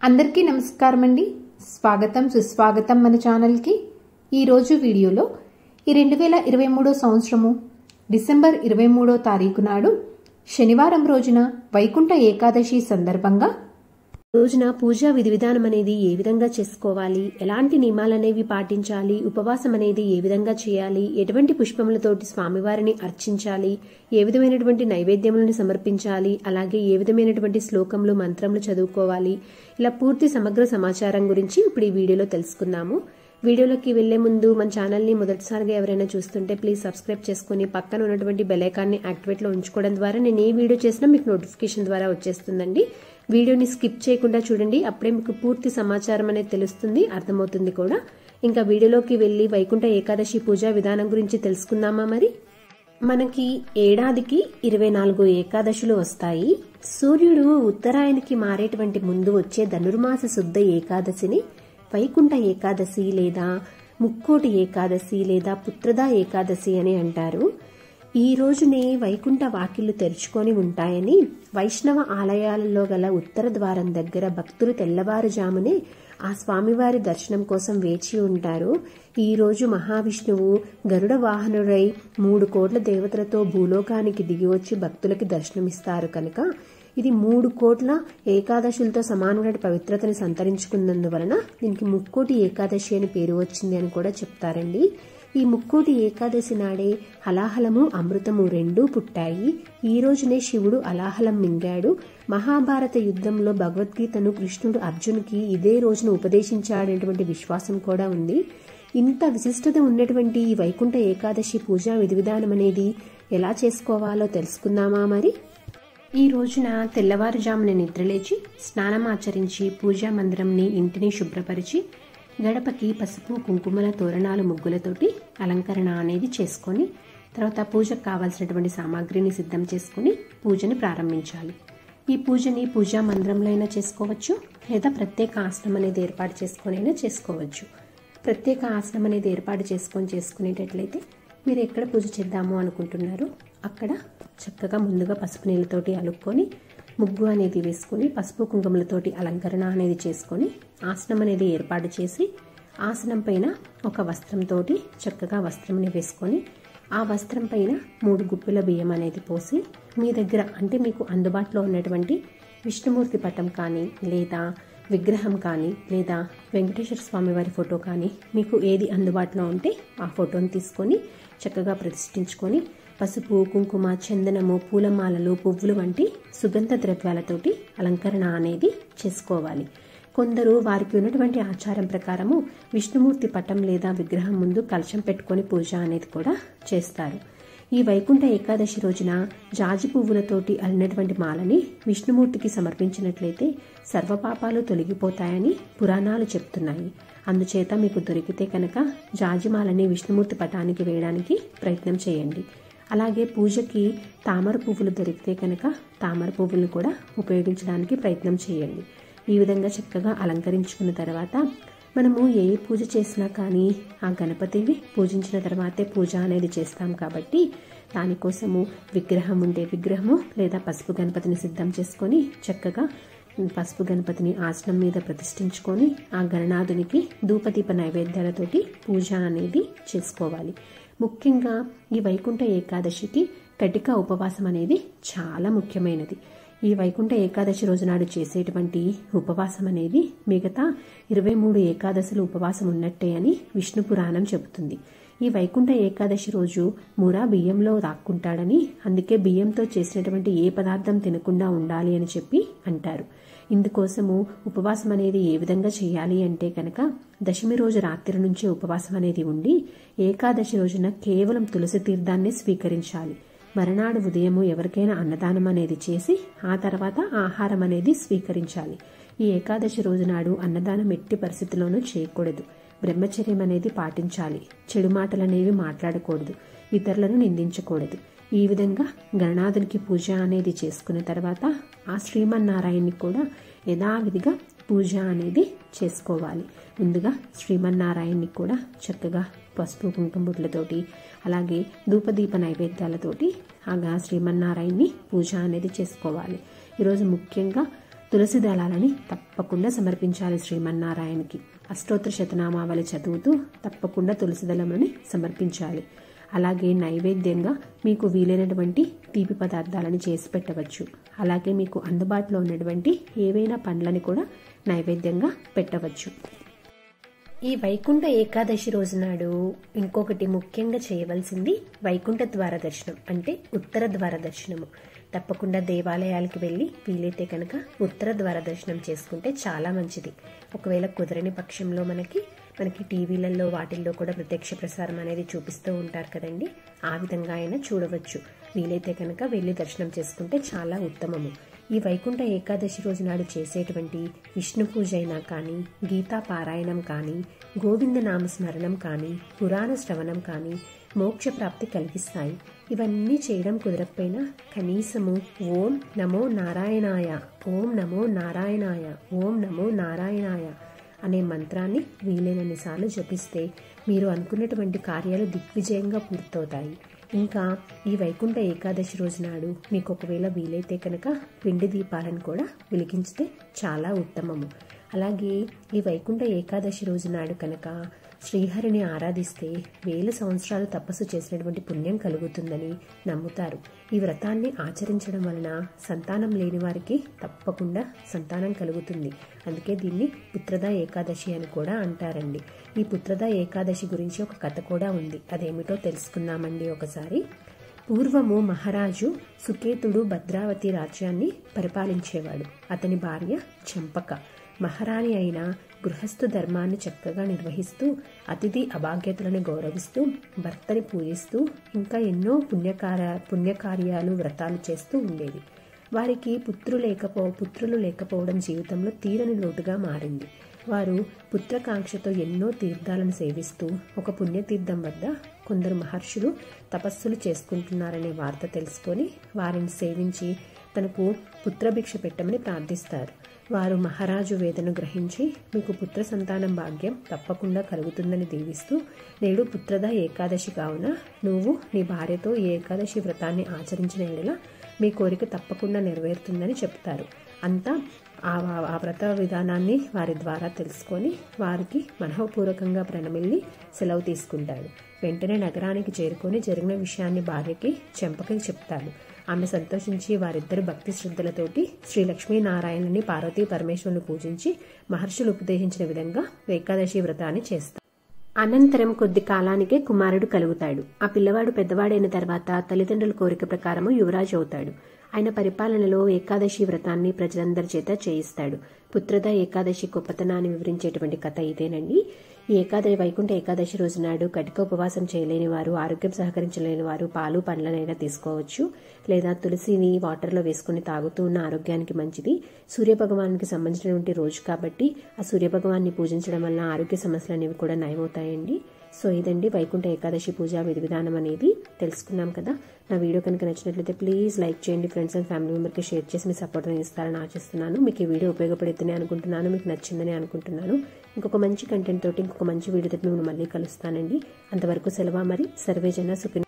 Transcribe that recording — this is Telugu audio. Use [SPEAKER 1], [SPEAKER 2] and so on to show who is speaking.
[SPEAKER 1] అందరికీ నమస్కారం అండి. స్వాగతం సుస్వాగతం మన ఛానల్కి. ఈరోజు వీడియోలో ఈ 2023 సంవత్సరము డిసెంబర్ 23వ తారీఖు నాడు శనివారం రోజున వైకుంఠ ఏకాదశి సందర్భంగా
[SPEAKER 2] రోజున పూజా విధి విధానం అనేది ఏ విధంగా చేసుకోవాలి, ఎలాంటి నియమాలు అనేవి పాటించాలి, ఉపవాసం అనేది ఏ విధంగా చేయాలి, ఎటువంటి పుష్పములతోటి స్వామివారిని అర్చించాలి, ఏ విధమైనటువంటి నైవేద్యములను సమర్పించాలి, అలాగే ఏ విధమైనటువంటి శ్లోకములు మంత్రములు చదువుకోవాలి, ఇలా పూర్తి సమగ్ర సమాచారం గురించి ఇప్పుడు ఈ వీడియోలో తెలుసుకుందాము. వీడియోలోకి వెళ్లే ముందు మన ఛానల్ని మొదటిసారిగా ఎవరైనా చూస్తుంటే ప్లీజ్ సబ్స్క్రైబ్ చేసుకుని పక్కన ఉన్నటువంటి బెల్ ఐకాన్ని యాక్టివేట్లో ఉంచుకోవడం ద్వారా నేను ఏ వీడియో చేసినా మీకు నోటిఫికేషన్ ద్వారా వచ్చేస్తుందండి. వీడియోని స్కిప్ చేయకుండా చూడండి, అప్పుడే మీకు పూర్తి సమాచారం అనేది తెలుస్తుంది, అర్థమవుతుంది కూడా. ఇంకా వీడియోలోకి వెళ్లి వైకుంఠ ఏకాదశి పూజా విధానం గురించి తెలుసుకుందామా? మరి మనకి ఏడాదికి 24 ఏకాదశులు వస్తాయి. సూర్యుడు ఉత్తరాయణకి మారేటువంటి ముందు వచ్చే ధనుర్మాస శుద్ధ ఏకాదశిని వైకుంఠ ఏకాదశి లేదా ముక్కోటి ఏకాదశి లేదా పుత్రదా ఏకాదశి అని అంటారు. ఈ రోజునే వైకుంఠ వాకిళ్లు తెరుచుకొని ఉంటాయని వైష్ణవ ఆలయాలలో గల ఉత్తర ద్వారం దగ్గర భక్తులు తెల్లవారుజామునే ఆ స్వామివారి దర్శనం కోసం వేచి ఉంటారు. ఈ రోజు మహావిష్ణువు గరుడ వాహనుడై 3 కోట్ల దేవతలతో భూలోకానికి దిగివచ్చి భక్తులకి దర్శనమిస్తారు కనుక ఇది 3 కోట్ల ఏకాదశులతో సమానమైన పవిత్రతని సంతరించుకున్నందువలన దీనికి ముక్కోటి ఏకాదశి అని పేరు వచ్చింది అని కూడా చెప్తారండి. ఈ ముక్కోటి ఏకాదశి నాడే హలాహలము అమృతము రెండూ పుట్టాయి. ఈ రోజునే శివుడు అలాహలం మింగాడు. మహాభారత యుద్ధంలో భగవద్గీతను కృష్ణుడు అర్జునుకి ఇదే రోజున ఉపదేశించాడనేటువంటి విశ్వాసం కూడా ఉంది. ఇంత విశిష్టత ఉన్నటువంటి ఈ వైకుంఠ ఏకాదశి పూజా విధి విధానం అనేది ఎలా చేసుకోవాలో తెలుసుకుందామా? మరి ఈ రోజున తెల్లవారుజామున నిద్రలేచి స్నానమాచరించి పూజా మందిరంని ఇంటిని శుభ్రపరిచి గడపకి పసుపు కుంకుమల తోరణాలు ముగ్గులతోటి అలంకరణ అనేది చేసుకొని తర్వాత పూజకు కావాల్సినటువంటి సామాగ్రిని సిద్ధం చేసుకుని పూజని ప్రారంభించాలి. ఈ పూజని పూజా మందిరంలో అయినా చేసుకోవచ్చు, లేదా ప్రత్యేక ఆసనం అనేది ఏర్పాటు చేసుకొని అయినా చేసుకోవచ్చు. ప్రత్యేక ఆసనం అనేది ఏర్పాటు చేసుకునేటట్లయితే మీరు ఎక్కడ పూజ చేద్దాము అనుకుంటున్నారో అక్కడ చక్కగా ముందుగా పసుపు నీళ్ళతోటి అలుక్కొని ముగ్గు అనేది వేసుకుని పసుపు కుంకుమలతోటి అలంకరణ అనేది చేసుకొని ఆసనం అనేది ఏర్పాటు చేసి ఆసనం పైన ఒక వస్త్రంతో చక్కగా వస్త్రంని వేసుకొని ఆ వస్త్రం పైన 3 గుప్పిల బియ్యం అనేది పోసి మీ దగ్గర అంటే మీకు అందుబాటులో ఉన్నటువంటి విష్ణుమూర్తి పటం కానీ లేదా విగ్రహం కానీ లేదా వెంకటేశ్వర స్వామి వారి ఫోటో కానీ మీకు ఏది అందుబాటులో ఉంటే ఆ ఫోటోని తీసుకొని చక్కగా ప్రతిష్ఠించుకొని పసుపు కుంకుమ చందనము పూలమాలలు పువ్వులు వంటి సుగంధ ద్రవ్యాలతోటి అలంకరణ అనేది చేసుకోవాలి. కొందరు వారికి ఉన్నటువంటి ఆచారం ప్రకారము విష్ణుమూర్తి పటం లేదా విగ్రహం ముందు కలశం పెట్టుకొని పూజ అనేది కూడా చేస్తారు. ఈ వైకుంఠ ఏకాదశి రోజున జాజి పువ్వులతోటి అల్లినటువంటి మాలని విష్ణుమూర్తికి సమర్పించినట్లయితే సర్వపాపాలు తొలగిపోతాయని పురాణాలు చెప్తున్నాయి. అందుచేత మీకు దొరికితే కనుక జాజిమాలని విష్ణుమూర్తి పటానికి వేయడానికి ప్రయత్నం చేయండి. అలాగే పూజకి తామర పువ్వులు దొరికితే కనుక తామర పువ్వులను కూడా ఉపయోగించడానికి ప్రయత్నం చేయండి. ఈ విధంగా చక్కగా అలంకరించుకున్న తర్వాత మనము ఏ పూజ చేసినా కానీ ఆ గణపతిని పూజించిన తర్వాతే పూజ అనేది చేస్తాం కాబట్టి దానికోసము విగ్రహం ఉంటే విగ్రహము లేదా పసుపు గణపతిని సిద్ధం చేసుకొని చక్కగా పసుపు గణపతిని ఆసనం మీద ప్రతిష్ఠించుకొని ఆ గణనాథునికి ధూపదీప నైవేద్యాలతోటి పూజ అనేది చేసుకోవాలి. ముఖ్యంగా ఈ వైకుంఠ ఏకాదశికి కటిక ఉపవాసం అనేది చాలా ముఖ్యమైనది. ఈ వైకుంఠ ఏకాదశి రోజు నాడు చేసేటువంటి ఉపవాసం అనేది మిగతా 23 ఏకాదశులు ఉపవాసం ఉన్నట్టే అని విష్ణు పురాణం చెబుతుంది. ఈ వైకుంఠ ఏకాదశి రోజు మురా బియ్యంలో దాక్కుంటాడని, అందుకే బియ్యంతో చేసినటువంటి ఏ పదార్థం తినకుండా ఉండాలి అని చెప్పి అంటారు. ఇందుకోసము ఉపవాసం అనేది ఏ విధంగా చేయాలి అంటే కనుక దశమి రోజు రాత్రి నుంచే ఉపవాసం అనేది ఉండి ఏకాదశి రోజున కేవలం తులసి తీర్థాన్ని స్వీకరించాలి. మరునాడు ఉదయము ఎవరికైనా అన్నదానం అనేది చేసి ఆ తర్వాత ఆహారం అనేది స్వీకరించాలి. ఈ ఏకాదశి రోజు నాడు అన్నదానం ఎట్టి పరిస్థితుల్లోనూ చేయకూడదు. బ్రహ్మచర్యం అనేది పాటించాలి. చెడు మాటలనేవి మాట్లాడకూడదు. ఇతరులను నిందించకూడదు. ఈ విధంగా గణనాథునికి పూజ అనేది చేసుకున్న తర్వాత ఆ శ్రీమన్నారాయణ్ణి కూడా యథావిధిగా పూజ అనేది చేసుకోవాలి. ముందుగా శ్రీమన్నారాయణ్ణి కూడా చక్కగా పసుపు కుంకుమలతోటి అలాగే ధూపదీప నైవేద్యాలతోటి శ్రీమన్నారాయణ్ణి పూజ అనేది చేసుకోవాలి. ఈరోజు ముఖ్యంగా తులసి దళాలని తప్పకుండా సమర్పించాలి శ్రీమన్నారాయణకి. అష్టోత్తర శతనామావళి చదువుతూ తప్పకుండా తులసి దళములని సమర్పించాలి. అలాగే నైవేద్యంగా మీకు వీలైనటువంటి తీపి పదార్థాలని చేసి పెట్టవచ్చు. అలాగే మీకు అందుబాటులో ఉన్నటువంటి ఏవైనా పండ్లని కూడా నైవేద్యంగా పెట్టవచ్చు. ఈ వైకుంఠ ఏకాదశి రోజు నాడు ఇంకొకటి ముఖ్యంగా చేయవలసింది వైకుంఠ ద్వార దర్శనం, అంటే ఉత్తర ద్వార దర్శనము. తప్పకుండా దేవాలయాలకు వెళ్ళి వీలైతే కనుక ఉత్తర ద్వార దర్శనం చేసుకుంటే చాలా మంచిది. ఒకవేళ కుదరని పక్షంలో మనకి టీవీలలో వాటిల్లో కూడా ప్రత్యక్ష ప్రసారం అనేది చూపిస్తూ ఉంటారు కదండి, ఆ విధంగా అయినా చూడవచ్చు. వీలైతే కనుక వెళ్ళి దర్శనం చేసుకుంటే చాలా ఉత్తమము. ఈ వైకుంఠ ఏకాదశి రోజు నాడు చేసేటువంటి విష్ణు పూజ అయినా కానీ, గీతా పారాయణం కానీ, గోవింద నామస్మరణం కానీ, పురాణ శ్రవణం కానీ మోక్ష ప్రాప్తి కలిగిస్తాయి. ఇవన్నీ చేయడం కుదరకపోయినా కనీసము ఓం నమో నారాయణాయ, ఓం నమో నారాయణాయ, ఓం నమో నారాయణాయ అనే మంత్రాన్ని వీలైనన్నిసార్లు జపిస్తే మీరు అనుకున్నటువంటి కార్యాలు దిగ్విజయంగా పూర్తవుతాయి. ఇంకా ఈ వైకుంఠ ఏకాదశి రోజు నాడు మీకు ఒకవేళ వీలైతే కనుక పిండి దీపాలను కూడా వెలిగించితే చాలా ఉత్తమము. అలాగే ఈ వైకుంఠ ఏకాదశి రోజు నాడు కనుక శ్రీహరిని ఆరాధిస్తే 1000 సంవత్సరాలు తపస్సు చేసినటువంటి పుణ్యం కలుగుతుందని నమ్ముతారు. ఈ వ్రతాన్ని ఆచరించడం వలన సంతానం లేని వారికి తప్పకుండా సంతానం కలుగుతుంది. అందుకే దీన్ని పుత్రదా ఏకాదశి అని కూడా అంటారండి. ఈ పుత్రదా ఏకాదశి గురించి ఒక కథ కూడా ఉంది, అదేమిటో తెలుసుకుందామండి ఒకసారి. పూర్వము మహారాజు సుకేతుడు భద్రావతి రాజ్యాన్ని పరిపాలించేవాడు. అతని భార్య చంపక మహారాణి అయిన గృహస్థు ధర్మాన్ని చక్కగా నిర్వహిస్తూ, అతిథి అభాగ్యతలను గౌరవిస్తూ, భర్తని పూజిస్తూ, ఇంకా ఎన్నో పుణ్యకార్యాలు వ్రతాలు చేస్తూ ఉండేది. వారికి పుత్రులు లేకపోవడం జీవితంలో తీరని లోటుగా మారింది. వారు పుత్రకాంక్షతో ఎన్నో తీర్థాలను సేవిస్తూ ఒక పుణ్యతీర్థం వద్ద కొందరు మహర్షులు తపస్సులు చేసుకుంటున్నారనే వార్త తెలుసుకొని వారిని సేవించి తనకు పుత్రభిక్ష పెట్టమని ప్రార్థిస్తారు. వారు మహారాజు వేదను గ్రహించి మీకు పుత్ర సంతానం భాగ్యం తప్పకుండా కలుగుతుందని దీవిస్తూ, నేడు పుత్రదా ఏకాదశి కావున నువ్వు నీ భార్యతో ఈ ఏకాదశి వ్రతాన్ని ఆచరించిన ఎడల మీ కోరిక తప్పకుండా నెరవేరుతుందని చెప్తారు. అంతా ఆ వ్రత విధానాన్ని వారి ద్వారా తెలుసుకొని వారికి మనఃపూర్వకంగా ప్రణమిల్లి సెలవు తీసుకుంటాడు. వెంటనే నగరానికి చేరుకొని జరిగిన విషయాన్ని భార్యకి చెంపకి చెప్తాడు. ఆమె సంతోషించి వారిద్దరు భక్తి శ్రద్ధలతోటి శ్రీ లక్ష్మీనారాయణని పార్వతీ పరమేశ్వరుని పూజించి మహర్షులు ఉపదేశించిన విధంగా ఏకాదశి వ్రతాన్ని చేస్తారు. అనంతరం కొద్ది కాలానికే కుమారుడు కలుగుతాడు. ఆ పిల్లవాడు పెద్దవాడైన తర్వాత తల్లిదండ్రుల కోరిక ప్రకారము యువరాజు అవుతాడు. ఆయన పరిపాలనలో ఏకాదశి వ్రతాన్ని ప్రజలందరి చేత చేయిస్తాడు. పుత్రద ఏకాదశి గొప్పతనాన్ని వివరించేటువంటి కథ ఇదేనండి. ఈ వైకుంఠ ఏకాదశి రోజు నాడు కటిక ఉపవాసం చేయలేని వారు, ఆరోగ్యం సహకరించలేని వారు పాలు పండ్లనైనా తీసుకోవచ్చు, లేదా తులసిని వాటర్లో వేసుకుని తాగుతూ ఉన్న ఆరోగ్యానికి మంచిది. సూర్యభగవానికి సంబంధించినటువంటి రోజు కాబట్టి ఆ సూర్యభగవాన్ని పూజించడం వల్ల ఆరోగ్య సమస్యలు అనేవి కూడా నయమవుతాయండి. సో ఇదండి వైకుంఠ ఏకాదశి పూజా విధి విధానం అనేది తెలుసుకున్నాం కదా. నా వీడియో కనుక నచ్చినట్లయితే ప్లీజ్ లైక్ చేయండి, ఫ్రెండ్స్ అండ్ ఫ్యామిలీ మెంబర్కి షేర్ చేసి మీ సపోర్ట్ ఇస్తారని ఆశిస్తున్నాను. మీకు ఈ వీడియో ఉపయోగపడుతుందని అనుకుంటున్నాను, మీకు నచ్చిందని అనుకుంటున్నాను. ఇంకొక మంచి కంటెంట్ తోటి ఇంకొక మంచి వీడియో తోటి మిమ్మల్ని మళ్ళీ కలుస్తానండి. అంతవరకు సెలవు మరి. సర్వేజన సుఖినో